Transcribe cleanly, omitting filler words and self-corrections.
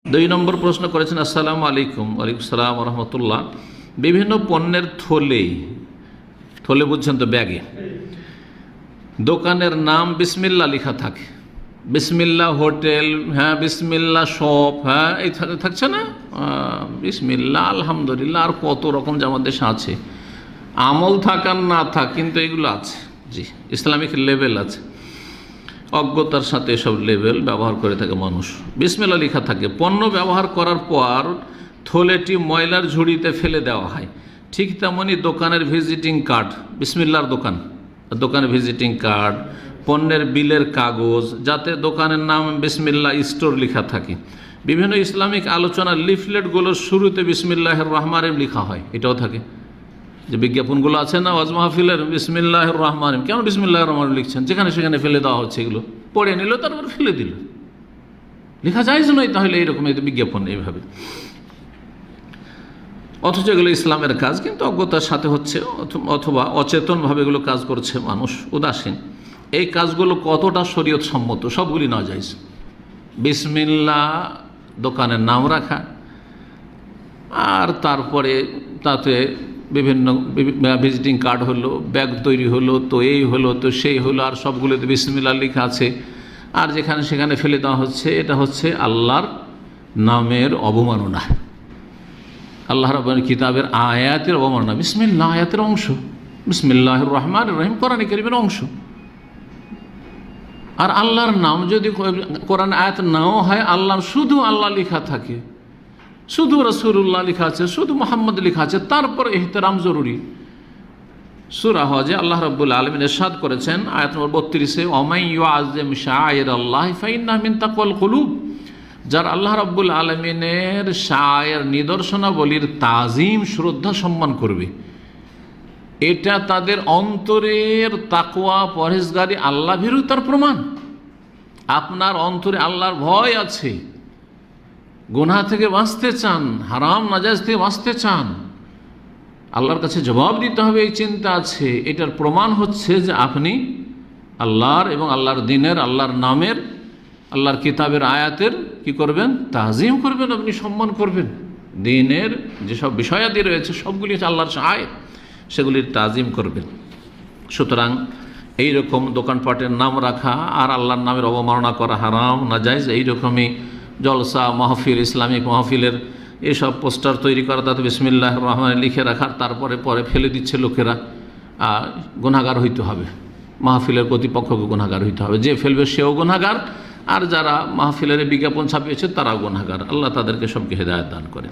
দুই নম্বর প্রশ্ন করেছেন, আসসালামু আলাইকুম। ওয়ালাইকুম সালাম রহমতুল্লাহ। বিভিন্ন পণ্যের থলে বুঝছেন তো, ব্যাগে দোকানের নাম বিসমিল্লাহ লেখা থাকে। বিসমিল্লাহ হোটেল, হ্যাঁ, বিসমিল্লাহ শপ, হ্যাঁ, এই থাকছে না, বিসমিল্লাহ, আলহামদুলিল্লাহ, আর কত রকম যে আমাদের দেশে আছে। আমল থাকার না থাক, কিন্তু এগুলো আছে। জি, ইসলামিক লেভেল আছে, অজ্ঞতার সাথে এসব লেবেল ব্যবহার করে থাকে মানুষ। বিসমিল্লাহ লেখা থাকে। পণ্য ব্যবহার করার পর থলেটি ময়লার ঝুড়িতে ফেলে দেওয়া হয়। ঠিক তেমনি দোকানের ভিজিটিং কার্ড, বিসমিল্লাহর দোকানের ভিজিটিং কার্ড, পণ্যের বিলের কাগজ, যাতে দোকানের নাম বিসমিল্লাহ স্টোর লেখা থাকে। বিভিন্ন ইসলামিক আলোচনার লিফলেটগুলোর শুরুতে বিসমিল্লাহির রহমানির রহিম লেখা হয়, এটাও থাকে। যে বিজ্ঞাপনগুলো আছে না ওয়াজ মাহফিলের, বিসমিল্লাহির রহমানির রহিম, কেন বিসমিল্লাহির রহমানির রহিম লিখছেন? যেখানে সেখানে ফেলে দেওয়া হচ্ছে, এগুলো পড়ে নিল, তারপর ফেলে দিল। লেখা যায় নয় তাহলে এইরকম বিজ্ঞাপন এইভাবে, অথচ এগুলো ইসলামের কাজ, কিন্তু অজ্ঞতার সাথে হচ্ছে অথবা অচেতনভাবে এগুলো কাজ করছে মানুষ, উদাসীন। এই কাজগুলো কতটা শরীয়ত সম্মত? সবগুলি নাজায়েজ। বিসমিল্লাহ দোকানের নাম রাখা, আর তারপরে তাতে বিভিন্ন ভিজিটিং কার্ড হলো, ব্যাগ তৈরি হলো, তো এই হলো, তো সেই হলো, আর সবগুলোতে বিসমিল্লাহ লেখা আছে, আর যেখানে সেখানে ফেলে দেওয়া হচ্ছে। এটা হচ্ছে আল্লাহর নামের অবমাননা, আল্লাহ রাব্বুল কিতাবের আয়াতের অবমাননা। বিসমিল্লাহ আয়াতের অংশ, বিসমিল্লাহির রহমানির রহিম কোরআন কারীমের অংশ। আর আল্লাহর নাম যদি কোরআন আয়াত নাও হয়, আল্লাহর শুধু আল্লাহ লেখা থাকে, শুধু রাসূলুল্লাহ লেখা আছে, শুধু মুহাম্মদ লেখা আছে, তারপর ইহতিরাম জরুরি। সূরা হজে আল্লাহ রাব্বুল আলামিন ইরশাদ করেছেন আয়াত নম্বর 32-এ, ওয়ামান ইউআযযিম শাআইরাল্লাহি ফাইন্নাহা মিন তাকওয়াল কুলুব। যার আল্লাহ রাব্বুল আলামিনের শায়ের নিদর্শনাবলীর তাজিম, শ্রদ্ধা, সম্মান করবে, এটা তাদের অন্তরের তাকওয়া, পরহেজগারি, আল্লাহ ভীরুতার প্রমাণ। আপনার অন্তরে আল্লাহর ভয় আছে, গুনাহ থেকে বাঁচতে চান, হারাম নাজায়েজ থেকে বাঁচতে চান, আল্লাহর কাছে জবাব দিতে হবে, এই চিন্তা আছে। এটার প্রমাণ হচ্ছে যে আপনি আল্লাহর এবং আল্লাহর দিনের, আল্লাহর নামের, আল্লাহর কিতাবের আয়াতের কি করবেন? তাজিম করবেন, আপনি সম্মান করবেন। দিনের যেসব বিষয়াদি রয়েছে সবগুলি হচ্ছে আল্লাহর আয়াত, সেগুলির তাজিম করবেন। সুতরাং এইরকম দোকানপাটের নাম রাখা আর আল্লাহর নামের অবমাননা করা হারাম, নাজায়েজ। এইরকমই জলসা, মাহফিল, ইসলামিক মাহফিলের এসব পোস্টার তৈরি করা, তাতে বিসমিল্লাহির রহমানির রহিম লিখে রাখার, তারপরে ফেলে দিচ্ছে লোকেরা, গুনাহগার হইতে হবে। মাহফিলের কর্তৃপক্ষকে গুনাহগার হইতে হবে, যে ফেলবে সেও গুনাহগার, আর যারা মাহফিলের বিজ্ঞাপন ছাপিয়েছে তারাও গুনাহগার। আল্লাহ তাদেরকে সবকে হেদায়েত দান করে।